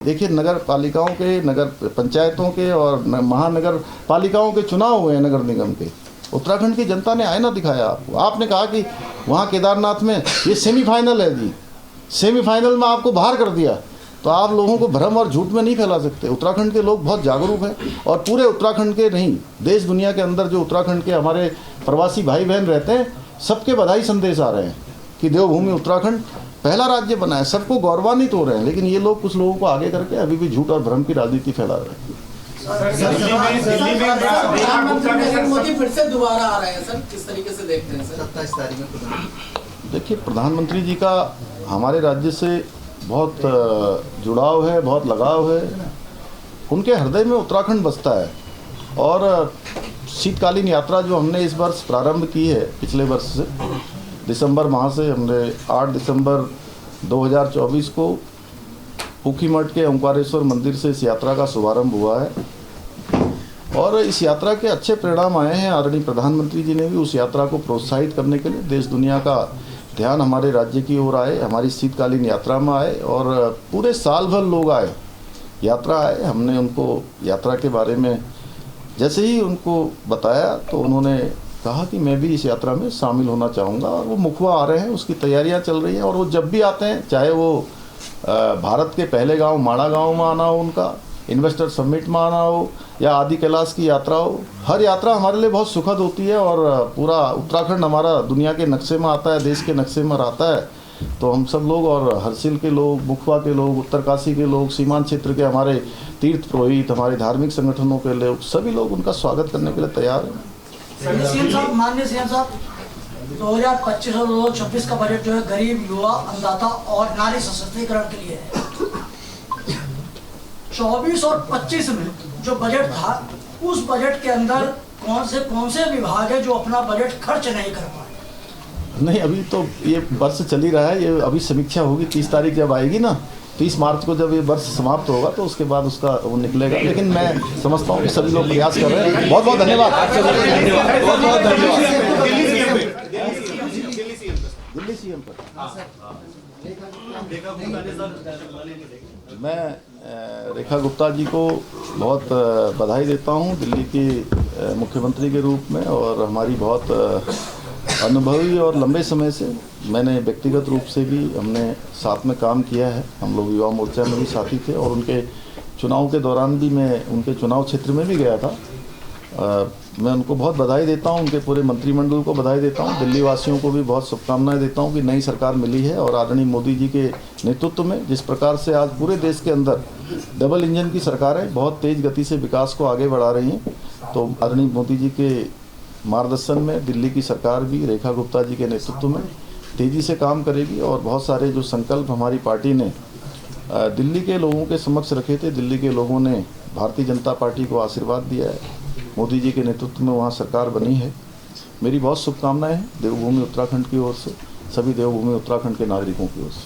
देखिए, नगर पालिकाओं के, नगर पंचायतों के और महानगर पालिकाओं के चुनाव हुए हैं नगर निगम के। उत्तराखंड की जनता ने आईना दिखाया आपको। आपने कहा कि वहाँ केदारनाथ में ये सेमीफाइनल है जी, सेमीफाइनल में आपको बाहर कर दिया, तो आप लोगों को भ्रम और झूठ में नहीं फैला सकते। उत्तराखंड के लोग बहुत जागरूक हैं और पूरे उत्तराखंड के नहीं, देश दुनिया के अंदर जो उत्तराखंड के हमारे प्रवासी भाई बहन रहते हैं, सबके बधाई संदेश आ रहे हैं कि देवभूमि उत्तराखंड पहला राज्य बना है। सबको गौरवान्वित हो रहे हैं, लेकिन ये लोग कुछ लोगों को आगे करके अभी भी झूठ और भ्रम की राजनीति फैला रहे हैं। प्रधानमंत्री मोदी फिर से दोबारा आ रहे हैं सर, किस तरीके से देखते हैं सर? 27 तारीख में देखिए, प्रधानमंत्री जी का हमारे राज्य से बहुत जुड़ाव है, बहुत लगाव है। उनके हृदय में उत्तराखंड बसता है और शीतकालीन यात्रा जो हमने इस वर्ष प्रारंभ की है, पिछले वर्ष से दिसंबर माह से, हमने 8 दिसंबर 2024 को ऊखीमठ के ओंकारेश्वर मंदिर से इस यात्रा का शुभारंभ हुआ है और इस यात्रा के अच्छे परिणाम आए हैं। आदरणीय प्रधानमंत्री जी ने भी उस यात्रा को प्रोत्साहित करने के लिए देश दुनिया का ध्यान हमारे राज्य की ओर आए, हमारी शीतकालीन यात्रा में आए और पूरे साल भर लोग आए, यात्रा आए। हमने उनको यात्रा के बारे में जैसे ही उनको बताया तो उन्होंने कहा कि मैं भी इस यात्रा में शामिल होना चाहूँगा और वो मुखवा आ रहे हैं, उसकी तैयारियां चल रही हैं। और वो जब भी आते हैं, चाहे वो भारत के पहले गांव माड़ा गांव में आना हो, उनका इन्वेस्टर समिट में आना हो या आदि कैलाश की यात्रा हो, हर यात्रा हमारे लिए बहुत सुखद होती है और पूरा उत्तराखंड हमारा दुनिया के नक्शे में आता है, देश के नक्शे में आता है। तो हम सब लोग और हरसिल के लोग, मुखवा के लोग, उत्तरकाशी के लोग, सीमांत क्षेत्र के हमारे तीर्थ पुरोहित, हमारे धार्मिक संगठनों के लोग, सभी लोग उनका स्वागत करने के लिए तैयार हैं। माननीय सीएम साहब, 2025 और 2026 का बजट जो है गरीब, युवा, अन्नदाता और नारी सशक्तिकरण के लिए है। 24 और 25 में जो बजट था, उस बजट के अंदर कौन से विभाग है जो अपना बजट खर्च नहीं कर पाए? नहीं, अभी तो ये वर्ष चल ही रहा है, ये अभी समीक्षा होगी। 30 तारीख जब आएगी ना, 30 मार्च को जब ये वर्ष समाप्त होगा तो उसके बाद उसका वो निकलेगा। लेकिन मैं समझता हूँ कि सभी लोग प्रयास कर रहे हैं। बहुत बहुत धन्यवाद। दिल्ली सीएम पर मैं रेखा गुप्ता जी को बहुत बधाई देता हूँ दिल्ली के मुख्यमंत्री के रूप में। और हमारी बहुत अनुभवी और लंबे समय से मैंने व्यक्तिगत रूप से भी हमने साथ में काम किया है। हम लोग युवा मोर्चा में भी साथी थे और उनके चुनाव के दौरान भी मैं उनके चुनाव क्षेत्र में भी गया था। मैं उनको बहुत बधाई देता हूं, उनके पूरे मंत्रिमंडल को बधाई देता हूं, दिल्ली वासियों को भी बहुत शुभकामनाएं देता हूं कि नई सरकार मिली है और आदरणीय मोदी जी के नेतृत्व में जिस प्रकार से आज पूरे देश के अंदर डबल इंजन की सरकारें बहुत तेज़ गति से विकास को आगे बढ़ा रही हैं, तो आदरणीय मोदी जी के मार्गदर्शन में दिल्ली की सरकार भी रेखा गुप्ता जी के नेतृत्व में तेज़ी से काम करेगी। और बहुत सारे जो संकल्प हमारी पार्टी ने दिल्ली के लोगों के समक्ष रखे थे, दिल्ली के लोगों ने भारतीय जनता पार्टी को आशीर्वाद दिया है, मोदी जी के नेतृत्व में वहाँ सरकार बनी है। मेरी बहुत शुभकामनाएं हैं देवभूमि उत्तराखंड की ओर से, सभी देवभूमि उत्तराखंड के नागरिकों की ओर से।